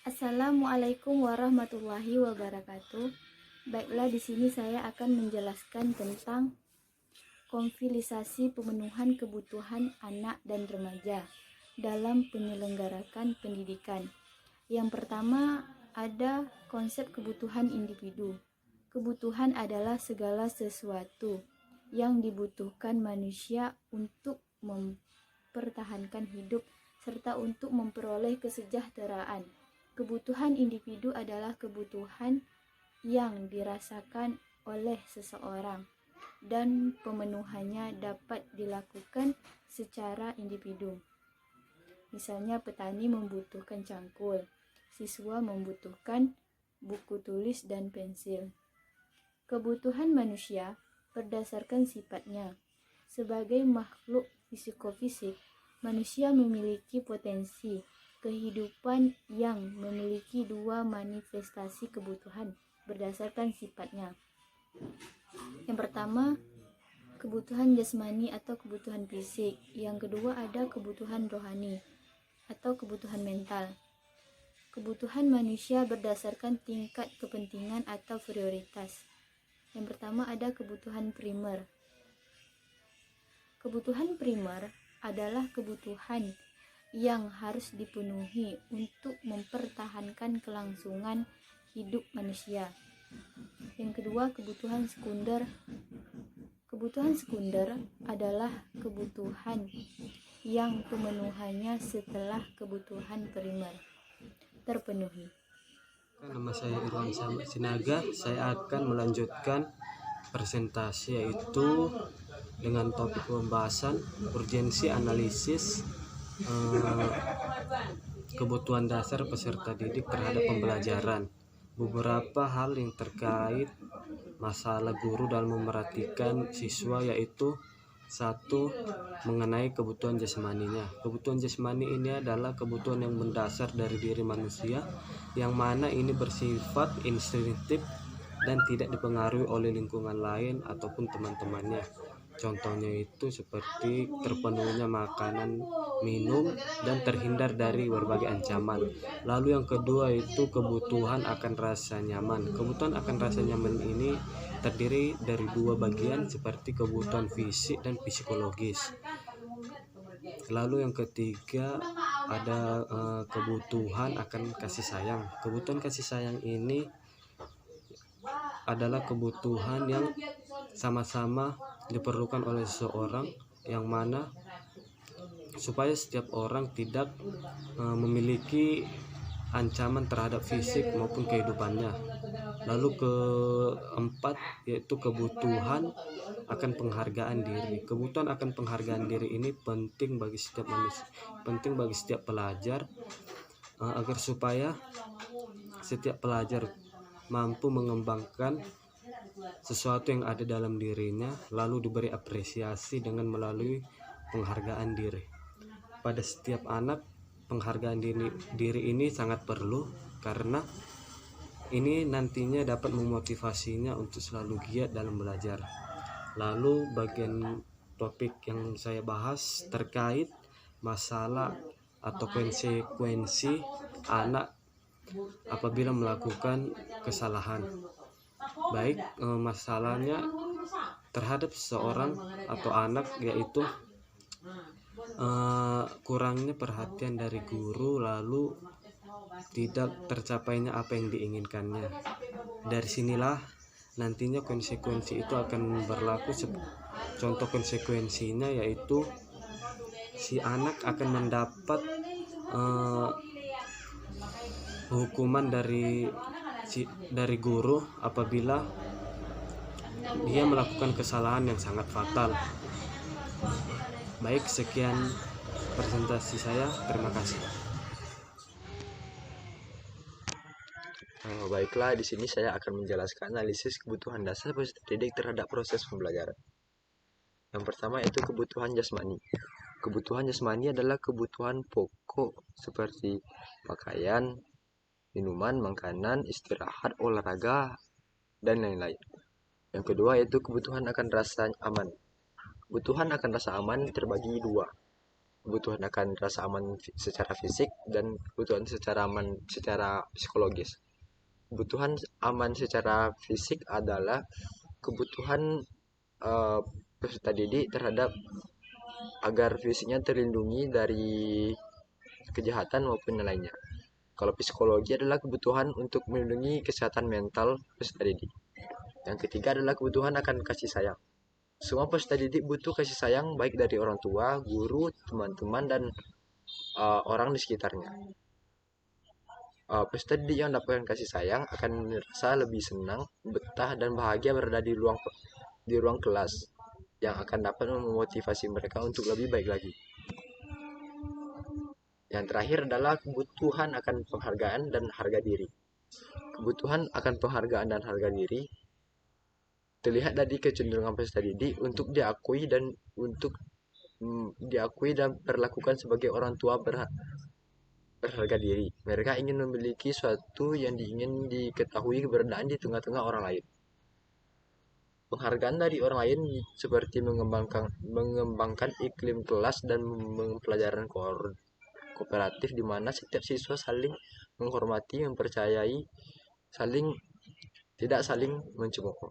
Assalamualaikum warahmatullahi wabarakatuh. Baiklah, di sini saya akan menjelaskan tentang konfilisasi pemenuhan kebutuhan anak dan remaja dalam penyelenggarakan pendidikan. Yang pertama, ada konsep kebutuhan individu. Kebutuhan adalah segala sesuatu yang dibutuhkan manusia untuk mempertahankan hidup serta untuk memperoleh kesejahteraan. Kebutuhan individu adalah kebutuhan yang dirasakan oleh seseorang dan pemenuhannya dapat dilakukan secara individu. Misalnya petani membutuhkan cangkul, siswa membutuhkan buku tulis dan pensil. Kebutuhan manusia berdasarkan sifatnya. Sebagai makhluk psikofisik, manusia memiliki potensi kehidupan yang memiliki dua manifestasi kebutuhan berdasarkan sifatnya. Yang pertama, kebutuhan jasmani atau kebutuhan fisik. Yang kedua ada kebutuhan rohani atau kebutuhan mental. Kebutuhan manusia berdasarkan tingkat kepentingan atau prioritas. Yang pertama ada kebutuhan primer. Kebutuhan primer adalah kebutuhan yang harus dipenuhi untuk mempertahankan kelangsungan hidup manusia. Yang kedua, kebutuhan sekunder. Kebutuhan sekunder adalah kebutuhan yang pemenuhannya setelah kebutuhan primer terpenuhi. Nama saya Irwan Sinaga. Saya akan melanjutkan presentasi yaitu dengan topik pembahasan urgensi analisis kebutuhan dasar peserta didik terhadap pembelajaran. Beberapa hal yang terkait masalah guru dalam memerhatikan siswa yaitu satu, mengenai kebutuhan jasmaninya. Kebutuhan jasmani ini adalah kebutuhan yang mendasar dari diri manusia, yang mana ini bersifat instinktif dan tidak dipengaruhi oleh lingkungan lain ataupun teman-temannya. Contohnya itu seperti terpenuhinya makanan, minum, dan terhindar dari berbagai ancaman. Lalu yang kedua itu kebutuhan akan rasa nyaman. Kebutuhan akan rasa nyaman ini terdiri dari dua bagian seperti kebutuhan fisik dan psikologis. Lalu yang ketiga ada kebutuhan akan kasih sayang. Kebutuhan kasih sayang ini adalah kebutuhan yang sama-sama diperlukan oleh seseorang, yang mana supaya setiap orang tidak memiliki ancaman terhadap fisik maupun kehidupannya. Lalu keempat yaitu kebutuhan akan penghargaan diri. Kebutuhan akan penghargaan diri ini penting bagi setiap manusia, penting bagi setiap pelajar agar supaya setiap pelajar mampu mengembangkan sesuatu yang ada dalam dirinya, lalu diberi apresiasi dengan melalui penghargaan diri. Pada setiap anak, penghargaan diri ini sangat perlu karena ini nantinya dapat memotivasinya untuk selalu giat dalam belajar. Lalu bagian topik yang saya bahas terkait masalah atau konsekuensi anak apabila melakukan kesalahan. Baik, masalahnya terhadap seseorang atau anak yaitu kurangnya perhatian dari guru, lalu tidak tercapainya apa yang diinginkannya. Dari sinilah nantinya konsekuensi itu akan berlaku. Contoh konsekuensinya yaitu si anak akan mendapat hukuman dari guru apabila dia melakukan kesalahan yang sangat fatal. Baik, sekian presentasi saya. Terima kasih. Baiklah, di sini saya akan menjelaskan analisis kebutuhan dasar peserta didik terhadap proses pembelajaran. Yang pertama yaitu kebutuhan jasmani. Kebutuhan jasmani adalah kebutuhan pokok seperti pakaian, minuman, makanan, istirahat, olahraga, dan lain-lain. Yang kedua yaitu kebutuhan akan rasa aman. Kebutuhan akan rasa aman terbagi dua. kebutuhan akan rasa aman secara fisik, dan kebutuhan secara aman secara psikologis. Kebutuhan aman secara fisik adalah kebutuhan peserta didik terhadap agar fisiknya terlindungi dari kejahatan maupun yang lainnya. Kalau psikologi adalah kebutuhan untuk melindungi kesehatan mental peserta didik. Yang ketiga adalah kebutuhan akan kasih sayang. Semua peserta didik butuh kasih sayang baik dari orang tua, guru, teman-teman, dan orang di sekitarnya. Peserta didik yang mendapatkan kasih sayang akan merasa lebih senang, betah, dan bahagia berada di ruang kelas, yang akan dapat memotivasi mereka untuk lebih baik lagi. Yang terakhir adalah kebutuhan akan penghargaan dan harga diri. Kebutuhan akan penghargaan dan harga diri terlihat dari kecenderungan peserta didik untuk diakui dan diperlakukan sebagai orang tua berharga diri. Mereka ingin memiliki sesuatu yang ingin diketahui keberadaan di tengah-tengah orang lain. Penghargaan dari orang lain seperti mengembangkan iklim kelas dan pembelajaran kooperatif di mana setiap siswa saling menghormati, mempercayai, tidak saling mencemooh.